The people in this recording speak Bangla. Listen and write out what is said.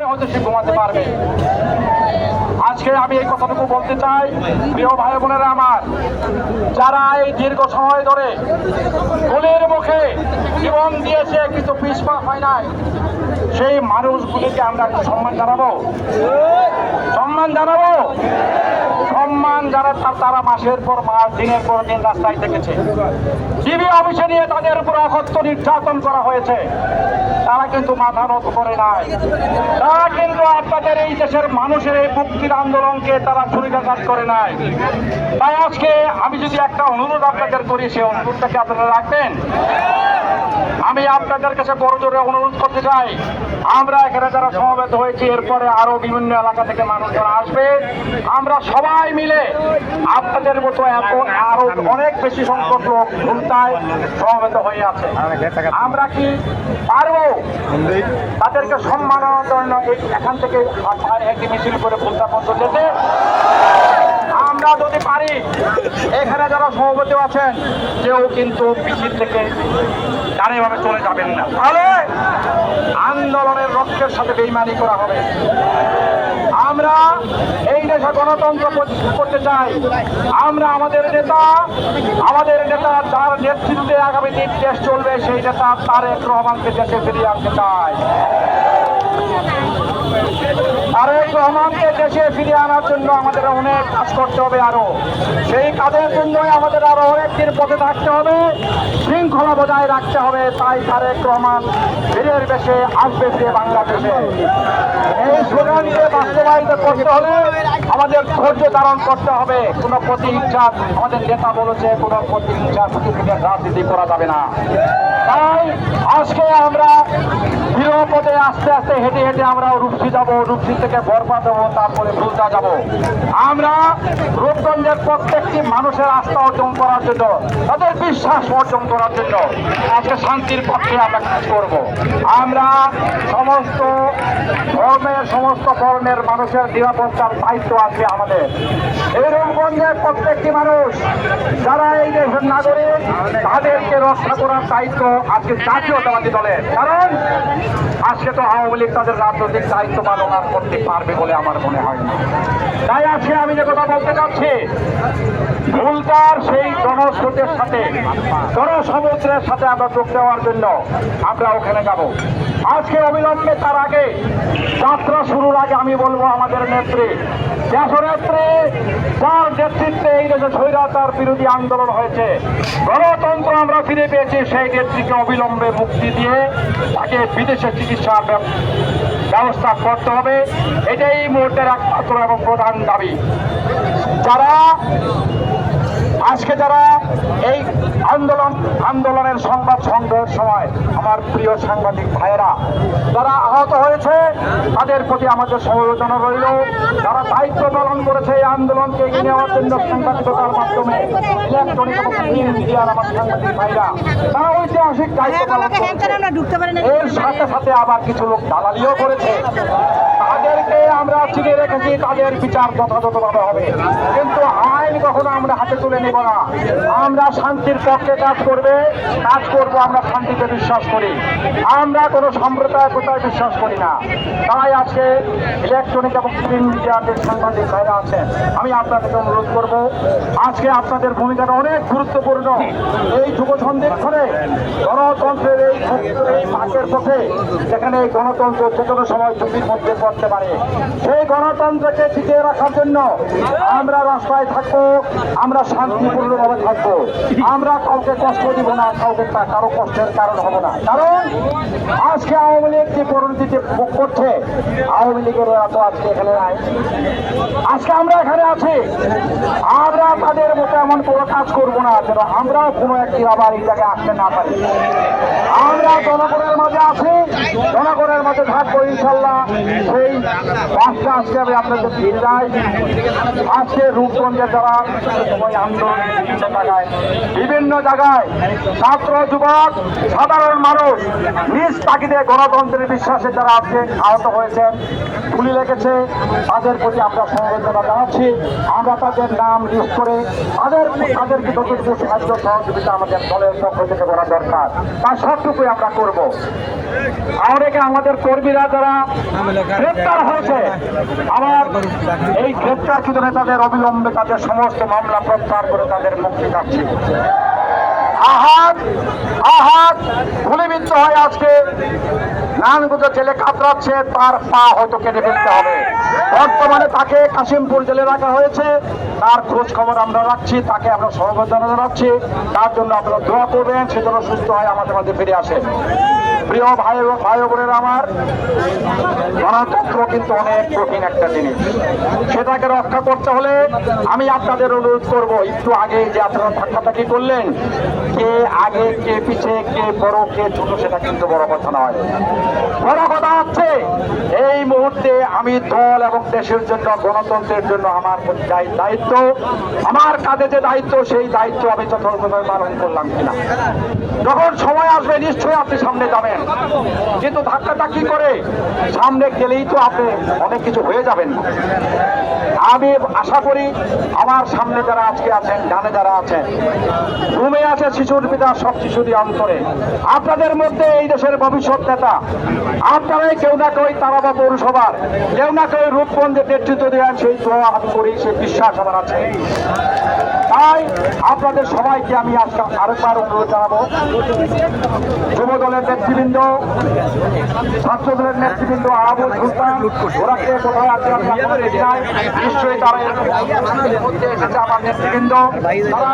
হয়তো সে ঘুমাতে পারবে। আজকে আমি এই কথাটুকু বলতে চাই, প্রিয় ভাই বোনেরা আমার, যারা এই দীর্ঘ সময় ধরে গুলির মুখে জীবন দিয়েছে কিন্তু পিছপা হয় নাই, সেই মানুষগুলিকে আমরা একটু সম্মান জানাবো। সম্মান যারা তারা মাসের পর মাস, দিনের পর দিন রাস্তায় থেকেছে, ডিবি অফিসে নিয়ে তাদের উপর অকথ্য নির্যাতন করা হয়েছে, তারা কিন্তু মাথা নত করে নাই। তারা কিন্তু আপনাদের এই দেশের মানুষের এই মুক্তির আন্দোলনকে তারা ছুরিকাঘাত করে নাই। তাই আজকে আমি যদি একটা অনুরোধ আপনাদের করি, সেই অনুরোধটাকে আপনারা রাখবেন। আমি আপনাদের কাছে বড় জোরে অনুরোধ করতে চাই, আমরা এখানে যারা সমবেত হয়েছি, এরপরে আরো বিভিন্ন এলাকা থেকে মানুষজন আসবে, আমরা সবাই মিলে আপনাদের মতো এখন আরো অনেক বেশি সংখ্যক লোক ভুলতায় সমবেত হয়ে আছে। আমরা কি পারবো তাদেরকে সম্মাননার জন্য এখান থেকে একটি মিছিল করে ভুলতা পর্যন্ত যেতে? আমরা যদি পারি, এখানে যারা সভাপতি আছেন কেউ কিন্তু মিছিল থেকে দাঁড়িয়েভাবে চলে যাবেন না, তাহলে আন্দোলনের রক্তের সাথে বেইমানি করা হবে। আমরা এই দেশে গণতন্ত্র করতে চাই। আমরা আমাদের নেতা যার নেতৃত্বে আগামী দিন দেশ চলবে, সেই নেতা তারেক রহমানকে দেশে ফিরিয়ে আনতে চাই। তারেক রহমানকে দেশে ফিরিয়ে আনার জন্য আমাদের অনেক কাজ করতে হবে। আরো সেই কাজের জন্যই আমাদের আরো অনেকদিন পথে থাকতে হবে, শৃঙ্খলা বজায় রাখতে হবে। তাই তারেক রহমান ফিরের বেশে আসবে ফিরে বাংলাদেশে। এই স্লোগানকে বাস্তবায়িত করতে হলে আমাদের ধৈর্য ধারণ করতে হবে। কোনো প্রতিহিংসা, আমাদের নেতা বলেছে, কোনো প্রতিহিংসা রাজনীতি করা যাবে না। তাই আজকে আমরা নিরাপদে আস্তে আস্তে হেঁটে হেঁটে আমরা রূপসী যাবো, রূপসী থেকে বরপা যাবো, তারপরে ভুলতা যাব। আমরা রূপগঞ্জের প্রত্যেকটি মানুষের আস্থা অর্জন করার জন্য, তাদের বিশ্বাস অর্জন করার জন্য আজকে শান্তির পক্ষে আমরা কাজ করব। আমরা সমস্ত ধর্মের মানুষের নিরাপত্তার দায়িত্ব আছে আমাদের। এই রূপগঞ্জের প্রত্যেকটি মানুষ যারা এই দেশের নাগরিক, তাদেরকে রক্ষা করার দায়িত্ব আজকে জাতীয়তাবাদী দলের। কারণ আজকে তো আওয়ামী লীগ তাদের রাজনৈতিক দায়িত্ব পালন করতে পারবে বলে আমার মনে হয় না। তাই আজকে আমি যে কথা বলতে চাচ্ছি, ভুলতার সেই জনস্রোতের সাথে, জনসমুদ্রের সাথে আমরা যোগ দেওয়ার জন্য আমরা ওখানে যাব। আজকে অবিলম্বে তার আগে, যাত্রা শুরুর আগে আমি বলবো, আমাদের নেত্রী, দেশনেত্রী, যার নেতৃত্বে এই দেশে স্বৈরাচার বিরোধী আন্দোলন হয়েছে, গণতন্ত্র আমরা ফিরে পেয়েছি, সেই নেত্রীকে অবিলম্বে মুক্তি দিয়ে তাকে বিদেশে চিকিৎসার ব্যবস্থা করতে হবে। এটাই এই মুহূর্তের একমাত্র এবং প্রধান দাবি। যারা এই আন্দোলনের সংবাদ সংগ্রহের সময় আমার প্রিয় সাংবাদিক ভাইয়েরা যারা আহত হয়েছে, তাদের প্রতি আমাদের সমবেদনা রইল। যারা দায়িত্ব পালন করেছে এই আন্দোলনকে এগিয়ে নেওয়ার জন্য সাংবাদিকতার মাধ্যমে, ইলেকট্রনিক এবং মিডিয়ার আমার সাংবাদিক ভাইরা, তারা ঐতিহাসিক দায়িত্ব পালন করেছে। এর সাথে সাথে আবার কিছু লোক দালালিও করেছে, তাদেরকে আমরা চিনে রেখেছি, তাদের বিচার যথাযথভাবে হবে। কিন্তু আইন কখনো আমরা হাতে তুলে নেব না। আমরা শান্তির পক্ষে কাজ করব। আমরা শান্তিতে বিশ্বাস করি, আমরা কোনো সাম্প্রদায়িকতায় বিশ্বাস করি না। তাই আজকে ইলেকট্রনিক এবং প্রিন্ট মিডিয়ার যে সাংবাদিক ভাইরা আছেন, আমি আপনাদেরকে অনুরোধ করব, আজকে আপনাদের ভূমিকাটা অনেক গুরুত্বপূর্ণ। এই যুব সন্ধিক্ষণে গণতন্ত্রের এই ভাগ্যের পথে, যেখানে এই গণতন্ত্র যে কোনো সময় ঝুঁকির মধ্যে পড়তে পারে, সেই গণতন্ত্রকে টিকিয়ে রাখার জন্য আমরা রাস্তায় থাকবো, আমরা শান্তিপূর্ণভাবে থাকবো। আমরা কাউকে কষ্ট দিব না, কারো কষ্টের কারণ হব না। কারণ আজকে আওয়ামী লীগ যে পরিণতিতে ভোগ করছে, আওয়ামী লীগের এত আজকে এখানে নাই। আজকে আমরা এখানে আছি, আমরা তাদের মতো এমন কোনো কাজ করবো না যেন আমরাও কোনো একদিন আবার এই জায়গায় আসতে না পারি। আমরা জনগণের মাঝে আছি, জনগণের মাঝে থাকবো ইনশাল্লাহ। সেই পাঁচটা আজকে আমি আপনাদের দিয়ে যাই। আজকে রূপগঞ্জের যারা ওই আন্দোলন বিভিন্ন জায়গায় ছাত্র যুবক সাধারণ মানুষ নিজ তাগিদে গণতন্ত্রের বিশ্বাসে যারা আজকে আহত হয়েছেন, গুলি লেগেছে, তাদের প্রতি আমরা সমবেদনা জানাচ্ছি। আমরা তাদের নাম লিস্ট করে তাদেরকে যতটুকু সাহায্য সহযোগিতা আমাদের দলের পক্ষ থেকে করা দরকার তার সবটুকুই আমরা করব। অনেকে আমাদের কর্মীরা যারা গ্রেপ্তার হয়েছে, আমার এই গ্রেপ্তারকৃত নেতাদের অবিলম্বে তাদের সমস্ত মামলা প্রত্যাহার করে তাদের মুক্তি চাচ্ছি। আহাত গুলিবিদ্ধ হয়ে আজকে নারায়ণগঞ্জ জেলে কাতরাচ্ছে, তার পা হয়তো কেটে ফেলতে হবে। বর্তমানে তাকে কাশিমপুর জেলে রাখা হয়েছে, তার খোঁজ খবর আমরা রাখছি, তাকে আমরা সমবেদনা জানাচ্ছি। তার জন্য আপনারা দোয়া করবেন, সে যেন সুস্থ হয় আমাদের মাঝে ফিরে আসে। প্রিয় ভাই বোনেরা আমার, গণতন্ত্র কিন্তু অনেক কঠিন একটা জিনিস, সেটাকে রক্ষা করতে হলে আমি আপনাদের অনুরোধ করব, একটু আগে যে আপনারা ধাক্কাধাক্কি করলেন, কে আগে কে পিছে, কে বড় কে ছোট, সেটা কিন্তু বড় কথা নয়। বড় কথা হচ্ছে এই মুহূর্তে আমি দল এবং দেশের জন্য, গণতন্ত্রের জন্য আমার দায়িত্ব, আমার কাঁধে যে দায়িত্ব, সেই দায়িত্ব আমি যথাযথভাবে পালন করলাম কিনা। যখন সময় আসবে নিশ্চয়ই আপনি সামনে যাবেন, কিন্তু ধাক্কাধাক্কি করে সামনে গেলেই তো আপনি অনেক কিছু হয়ে যাবেন না। আমি আশা করি আমার সামনে যারা আজকে আছেন, ডানে যারা আছেন, ঘুমে আছে শিশুর পিতা, সব শিশুরই অন্তরে, আপনাদের মধ্যে এই দেশের ভবিষ্যৎ নেতা আপনারাই, কেউ না কেউ তারাবা পৌরসভার, কেউ না কেউ রূপগঞ্জের নেতৃত্ব দেন, সেই দোয়া আমি করি, সেই বিশ্বাস আমার আছে। তাই আপনাদের সবাইকে আমি আজকে আরেকবার অনুরোধ জানাবো, যুব দলের নেতৃবৃন্দ, ছাত্র দলের নেতৃবৃন্দ, আবুল সুলতান, ওরা কে কোথায় আছে আমি আপনাদের নিশ্চয়ই তারা এসেছে আমার নেতৃবৃন্দ, তারা